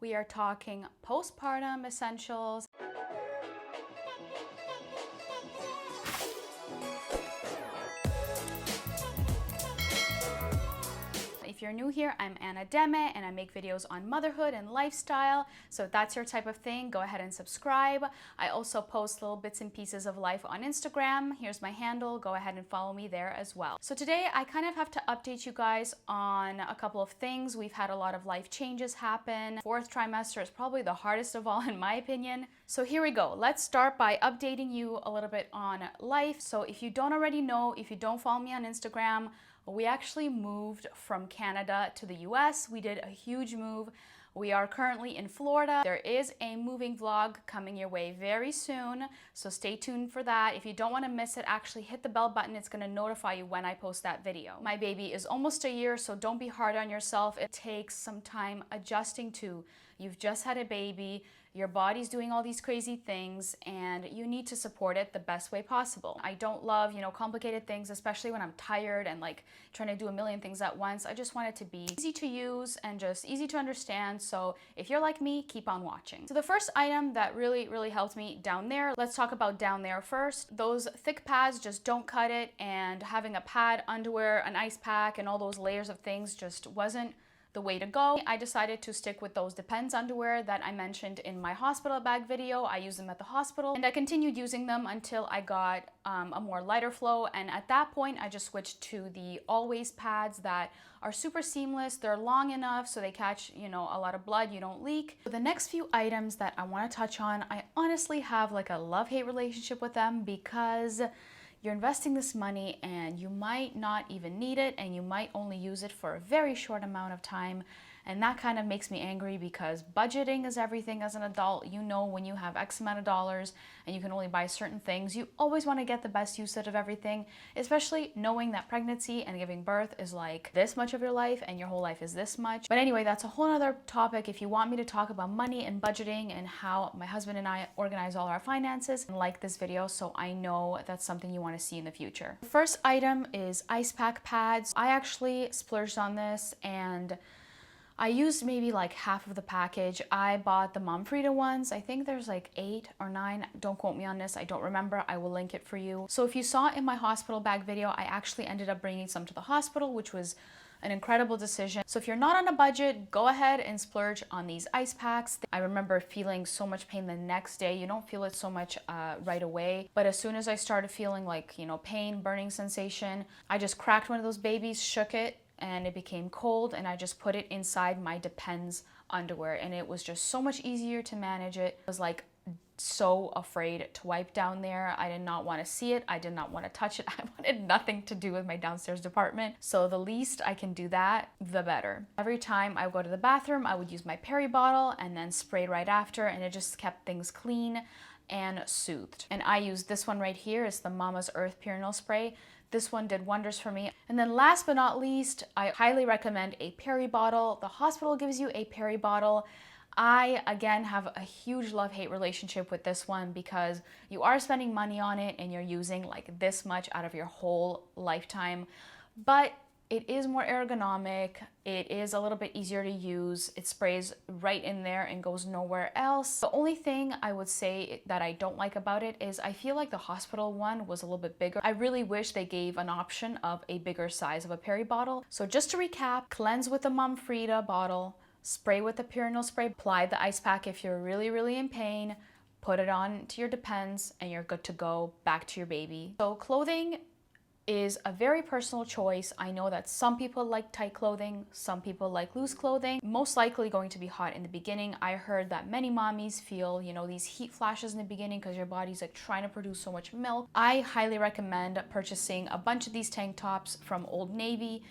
We are talking postpartum essentials. If you're new here, I'm Anna Deme and I make videos on motherhood and lifestyle. So if that's your type of thing, go ahead and subscribe. I also post little bits and pieces of life on Instagram. Here's my handle. Go ahead and follow me there as well. So today I kind of have to update you guys on a couple of things. We've had a lot of life changes happen. Fourth trimester is probably the hardest of all in my opinion. So here we go. Let's start by updating you a little bit on life. So if you don't already know, if you don't follow me on Instagram, we actually moved from Canada to the US. We did a huge move. We are currently in Florida. There is a moving vlog coming your way very soon, so stay tuned for that. If you don't want to miss it, actually hit the bell button. It's going to notify you when I post that video. My baby is almost a year, so don't be hard on yourself. It takes some time adjusting to. You've just had a baby, your body's doing all these crazy things, and you need to support it the best way possible. I don't love, complicated things, especially when I'm tired and like trying to do a million things at once. I just want it to be easy to use and just easy to understand. So if you're like me, keep on watching. So the first item that really helped me down there, let's talk about down there first. Those thick pads, just don't cut it, and having a pad, underwear, an ice pack, and all those layers of things just wasn't the way to go. I decided to stick with those Depends underwear that I mentioned in my hospital bag video. I used them at the hospital and I continued using them until I got a more lighter flow, and at that point I just switched to the Always pads that are super seamless. They're long enough so they catch a lot of blood, you don't leak. So the next few items that I want to touch on, I honestly have like a love-hate relationship with them because you're investing this money and you might not even need it, and you might only use it for a very short amount of time. And that kind of makes me angry because budgeting is everything as an adult. When you have X amount of dollars and you can only buy certain things, you always want to get the best use out of everything, especially knowing that pregnancy and giving birth is like this much of your life and your whole life is this much. But anyway, that's a whole other topic. If you want me to talk about money and budgeting and how my husband and I organize all our finances, like this video so I know that's something you want to see in the future. The first item is ice pack pads. I actually splurged on this and I used maybe like half of the package. I bought the Mom Frida ones. I think there's like 8 or 9. Don't quote me on this. I don't remember. I will link it for you. So if you saw in my hospital bag video, I actually ended up bringing some to the hospital, which was an incredible decision. So if you're not on a budget, go ahead and splurge on these ice packs. I remember feeling so much pain the next day. You don't feel it so much right away, but as soon as I started feeling like, pain, burning sensation, I just cracked one of those babies, shook it, and it became cold, and I just put it inside my Depends underwear, and it was just so much easier to manage it. I was like so afraid to wipe down there. I did not want to see it. I did not want to touch it. I wanted nothing to do with my downstairs department. So the least I can do that, the better. Every time I would go to the bathroom, I would use my peri bottle and then spray right after, and it just kept things clean and soothed. And I use this one right here. It's the Mama's Earth Perineal Spray. This one did wonders for me. And then last but not least, I highly recommend a peri bottle. The hospital gives you a peri bottle. I, again, have a huge love-hate relationship with this one because you are spending money on it and you're using like this much out of your whole lifetime. But it is more ergonomic, it is a little bit easier to use, it sprays right in there and goes nowhere else. The only thing I would say that I don't like about it is I feel like the hospital one was a little bit bigger. I really wish they gave an option of a bigger size of a peri bottle. So just to recap, cleanse with the Mom Frida bottle, spray with the perineal spray, apply the ice pack if you're really in pain, put it on to your Depends, and you're good to go back to your baby. So clothing is a very personal choice. I know that some people like tight clothing, some people like loose clothing. Most likely going to be hot in the beginning. I heard that many mommies feel, these heat flashes in the beginning because your body's like trying to produce so much milk. I highly recommend purchasing a bunch of these tank tops from Old Navy.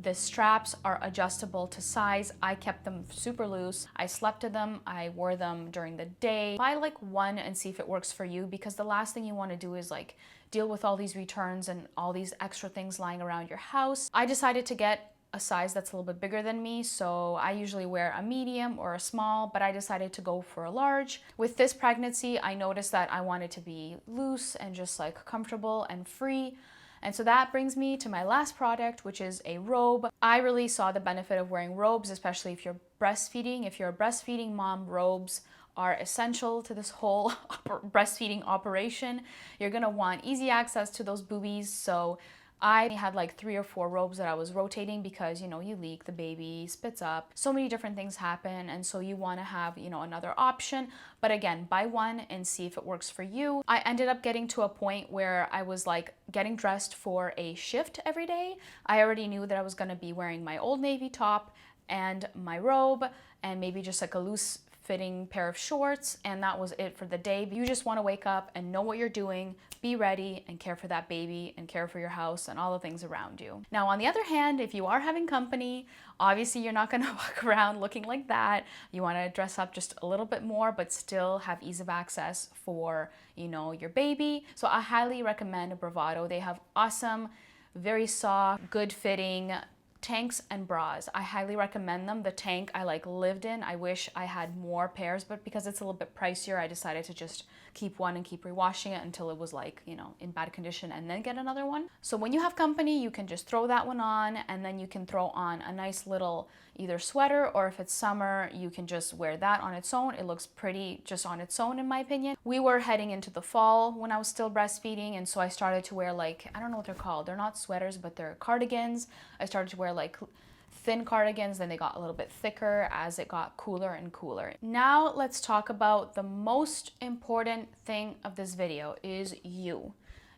The straps are adjustable to size. I kept them super loose. I slept in them. I wore them during the day. Buy like one and see if it works for you, because the last thing you want to do is like deal with all these returns and all these extra things lying around your house. I decided to get a size that's a little bit bigger than me, so I usually wear a medium or a small, but I decided to go for a large. With this pregnancy, I noticed that I wanted to be loose and just like comfortable and free. And so that brings me to my last product, which is a robe. I really saw the benefit of wearing robes, especially if you're breastfeeding. If you're a breastfeeding mom, robes are essential to this whole breastfeeding operation. You're gonna want easy access to those boobies. So I had like 3 or 4 robes that I was rotating because, you know, you leak, the baby spits up, so many different things happen. And so you want to have, you know, another option. But again, buy one and see if it works for you. I ended up getting to a point where I was like getting dressed for a shift every day. I already knew that I was going to be wearing my Old Navy top and my robe and maybe just like a loose fitting pair of shorts, and that was it for the day. You just want to wake up and know what you're doing, be ready, and care for that baby and care for your house and all the things around you. Now, on the other hand, if you are having company, obviously you're not going to walk around looking like that. You want to dress up just a little bit more, but still have ease of access for, you know, your baby. So I highly recommend Bravado. They have awesome, very soft, good fitting tanks and bras. I highly recommend them. The tank I like lived in. I wish I had more pairs, but because it's a little bit pricier, I decided to just keep one and keep rewashing it until it was like, you know, in bad condition and then get another one. So when you have company, you can just throw that one on, and then you can throw on a nice little either sweater, or if it's summer, you can just wear that on its own. It looks pretty just on its own, in my opinion. We were heading into the fall when I was still breastfeeding, and so I started to wear like, I don't know what they're called. They're not sweaters, but they're cardigans. I started to wear like thin cardigans, then they got a little bit thicker as it got cooler and cooler. Now let's talk about the most important thing of this video is you.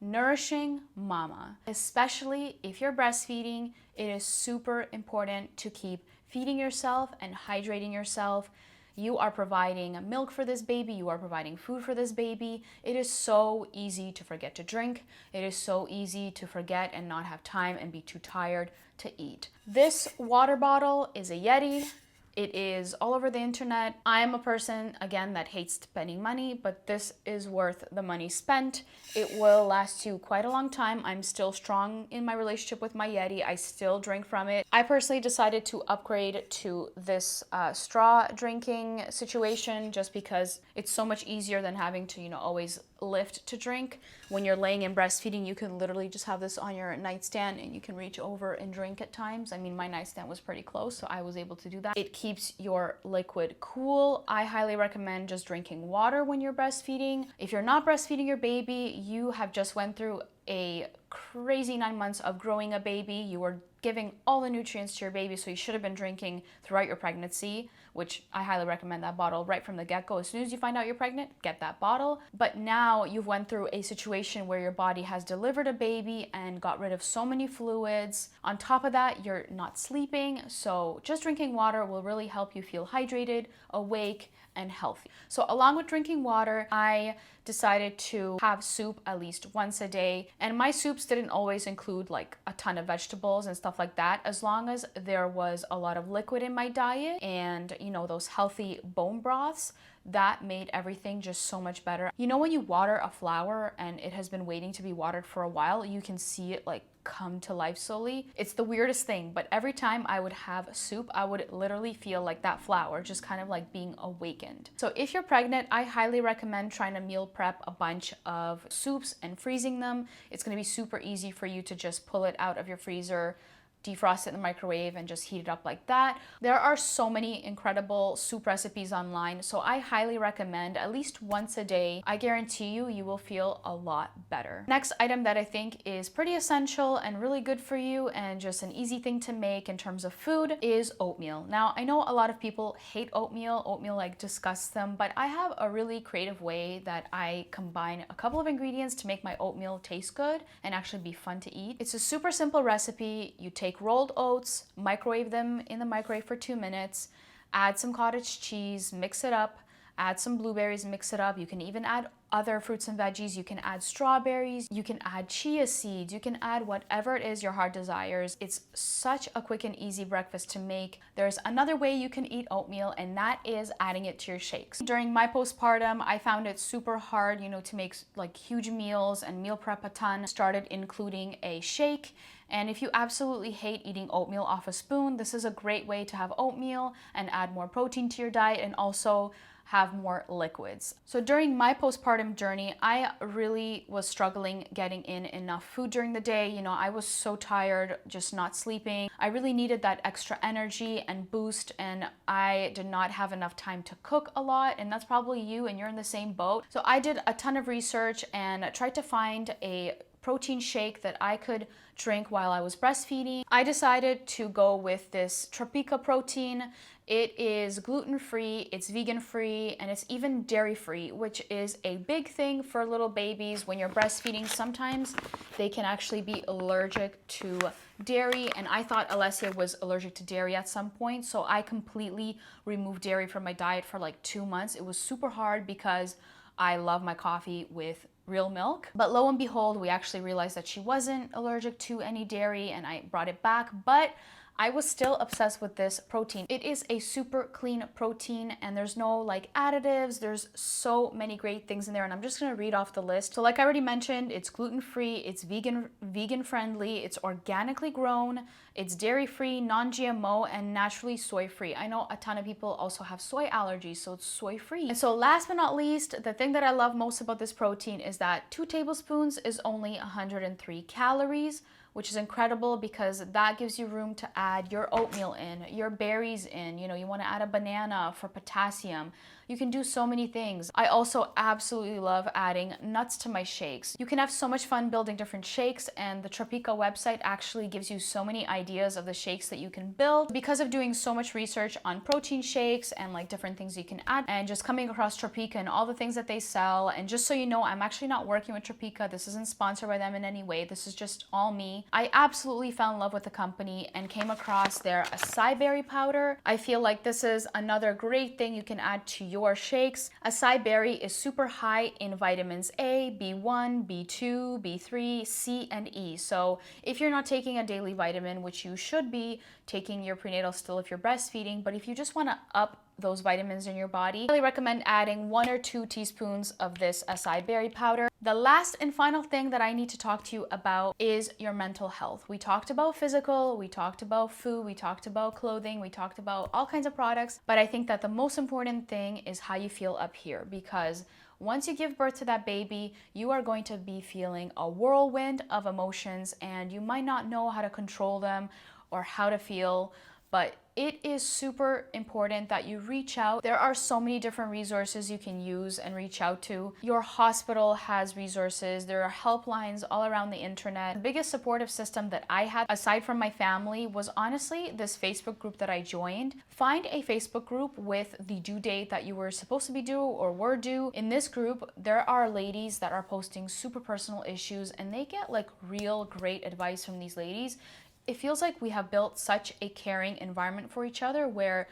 Nourishing mama. Especially if you're breastfeeding, it is super important to keep feeding yourself and hydrating yourself. You are providing milk for this baby, you are providing food for this baby. It is so easy to forget to drink. It is so easy to forget and not have time and be too tired to eat. This water bottle is a Yeti. It is all over the internet. I am a person, again, that hates spending money, but this is worth the money spent. It will last you quite a long time. I'm still strong in my relationship with my Yeti. I still drink from it. I personally decided to upgrade to this straw drinking situation just because it's so much easier than having to, you know, always lift to drink. When you're laying in breastfeeding, you can literally just have this on your nightstand and you can reach over and drink at times. I mean, my nightstand was pretty close, so I was able to do that. It keeps your liquid cool. I highly recommend just drinking water when you're breastfeeding. If you're not breastfeeding your baby, you have just went through a crazy 9 months of growing a baby. You are giving all the nutrients to your baby, so you should have been drinking throughout your pregnancy, which I highly recommend that bottle right from the get-go. As soon as you find out you're pregnant, get that bottle. But now you've went through a situation where your body has delivered a baby and got rid of so many fluids. On top of that, you're not sleeping, so just drinking water will really help you feel hydrated, awake, and healthy. So along with drinking water, I decided to have soup at least once a day. And my soups didn't always include like a ton of vegetables and stuff like that, as long as there was a lot of liquid in my diet and, you know, those healthy bone broths. That made everything just so much better. You know, when you water a flower and it has been waiting to be watered for a while, you can see it like come to life slowly. It's the weirdest thing, but every time I would have soup, I would literally feel like that flower just kind of like being awakened. So if you're pregnant, I highly recommend trying to meal prep a bunch of soups and freezing them. It's going to be super easy for you to just pull it out of your freezer, defrost it in the microwave, and just heat it up like that. There are so many incredible soup recipes online, so I highly recommend at least once a day. I guarantee you, you will feel a lot better. Next item that I think is pretty essential and really good for you and just an easy thing to make in terms of food is oatmeal. Now, I know a lot of people hate oatmeal. Oatmeal like disgusts them, but I have a really creative way that I combine a couple of ingredients to make my oatmeal taste good and actually be fun to eat. It's a super simple recipe. You take rolled oats, microwave them in the microwave for 2 minutes, add some cottage cheese, mix it up, add some blueberries, mix it up. You can even add other fruits and veggies. You can add strawberries, you can add chia seeds, you can add whatever it is your heart desires. It's such a quick and easy breakfast to make. There's another way you can eat oatmeal, and that is adding it to your shakes. During my postpartum, I found it super hard, you know, to make like huge meals and meal prep a ton. Started including a shake. And if you absolutely hate eating oatmeal off a spoon, this is a great way to have oatmeal and add more protein to your diet and also have more liquids. So during my postpartum journey, I really was struggling getting in enough food during the day. You know, I was so tired, just not sleeping. I really needed that extra energy and boost, and I did not have enough time to cook a lot, and that's probably you and you're in the same boat. So I did a ton of research and tried to find a protein shake that I could drink while I was breastfeeding. I decided to go with this Tropica protein. It is gluten-free, it's vegan-free, and it's even dairy-free, which is a big thing for little babies. When you're breastfeeding, sometimes they can actually be allergic to dairy, and I thought Alessia was allergic to dairy at some point, so I completely removed dairy from my diet for like 2 months. It was super hard because I love my coffee with real milk. But lo and behold, we actually realized that she wasn't allergic to any dairy, and I brought it back. But I was still obsessed with this protein. It is a super clean protein, and there's no like additives. There's so many great things in there, and I'm just gonna read off the list. So like I already mentioned, it's gluten-free, it's vegan friendly, it's organically grown, it's dairy-free, non-GMO, and naturally soy-free. I know a ton of people also have soy allergies, so it's soy-free. And so last but not least, the thing that I love most about this protein is that 2 tablespoons is only 103 calories, which is incredible because that gives you room to add your oatmeal in, your berries in, you know, you wanna add a banana for potassium. You can do so many things. I also absolutely love adding nuts to my shakes. You can have so much fun building different shakes, and the Tropica website actually gives you so many ideas of the shakes that you can build. Because of doing so much research on protein shakes and like different things you can add, and just coming across Tropica and all the things that they sell, and just so you know, I'm actually not working with Tropica. This isn't sponsored by them in any way. This is just all me. I absolutely fell in love with the company and came across their acai berry powder. I feel like this is another great thing you can add to your shakes. Acai berry is super high in vitamins A, B1, B2, B3, C, and E. So if you're not taking a daily vitamin, which you should be taking your prenatal still if you're breastfeeding, but if you just want to up those vitamins in your body, I really recommend adding 1 or 2 teaspoons of this acai berry powder. The last and final thing that I need to talk to you about is your mental health. We talked about physical, we talked about food, we talked about clothing, we talked about all kinds of products, but I think that the most important thing is how you feel up here, because once you give birth to that baby, you are going to be feeling a whirlwind of emotions, and you might not know how to control them or how to feel, but it is super important that you reach out. There are so many different resources you can use and reach out to. Your hospital has resources. There are helplines all around the internet. The biggest supportive system that I had, aside from my family, was honestly this Facebook group that I joined. Find a Facebook group with the due date that you were supposed to be due or were due. In this group, there are ladies that are posting super personal issues, and they get like real great advice from these ladies. It feels like we have built such a caring environment for each other, where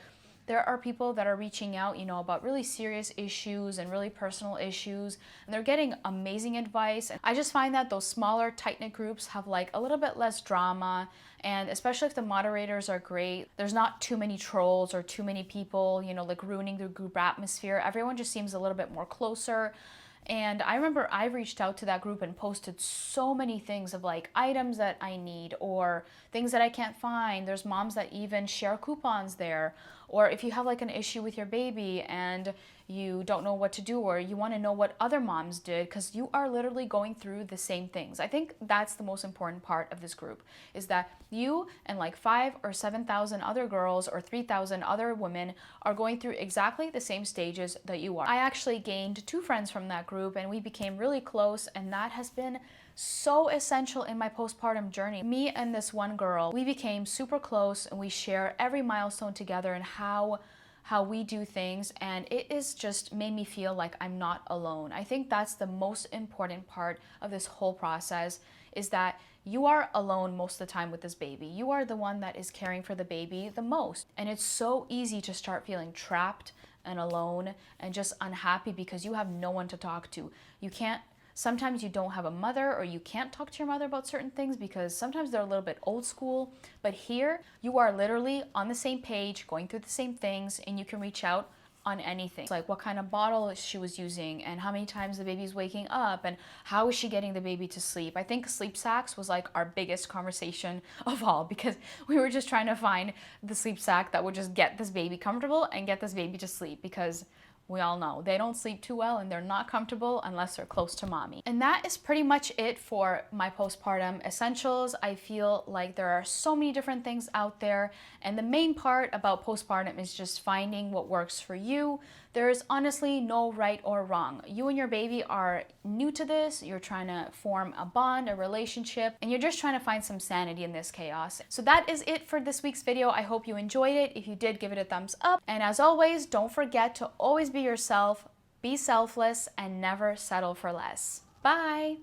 there are people that are reaching out, you know, about really serious issues and really personal issues, and they're getting amazing advice. And I just find that those smaller, tight-knit groups have like a little bit less drama, and especially if the moderators are great, there's not too many trolls or too many people, you know, like ruining the group atmosphere. Everyone just seems a little bit more closer. And I remember I reached out to that group and posted so many things of like items that I need or things that I can't find. There's moms that even share coupons there. Or if you have like an issue with your baby and you don't know what to do, or you want to know what other moms did, because you are literally going through the same things. I think that's the most important part of this group, is that you and like 5,000 or 7,000 other girls or 3,000 other women are going through exactly the same stages that you are. I actually gained 2 friends from that group, and we became really close, and that has been so essential in my postpartum journey. Me and this one girl, we became super close, and we share every milestone together and how we do things, and it is just made me feel like I'm not alone. I think that's the most important part of this whole process, is that you are alone most of the time with this baby. You are the one that is caring for the baby the most, and it's so easy to start feeling trapped and alone and just unhappy because you have no one to talk to. Sometimes you don't have a mother, or you can't talk to your mother about certain things because sometimes they're a little bit old school. But here, you are literally on the same page, going through the same things, and you can reach out on anything. Like what kind of bottle she was using, and how many times the baby's waking up, and how is she getting the baby to sleep. I think sleep sacks was like our biggest conversation of all, because we were just trying to find the sleep sack that would just get this baby comfortable and get this baby to sleep, because We all know they don't sleep too well and they're not comfortable unless they're close to mommy. And that is pretty much it for my postpartum essentials. I feel like there are so many different things out there, and the main part about postpartum is just finding what works for you. There is honestly no right or wrong. You and your baby are new to this. You're trying to form a bond, a relationship, and you're just trying to find some sanity in this chaos. So that is it for this week's video. I hope you enjoyed it. If you did, give it a thumbs up. And as always, don't forget to always be yourself, be selfless, and never settle for less. Bye.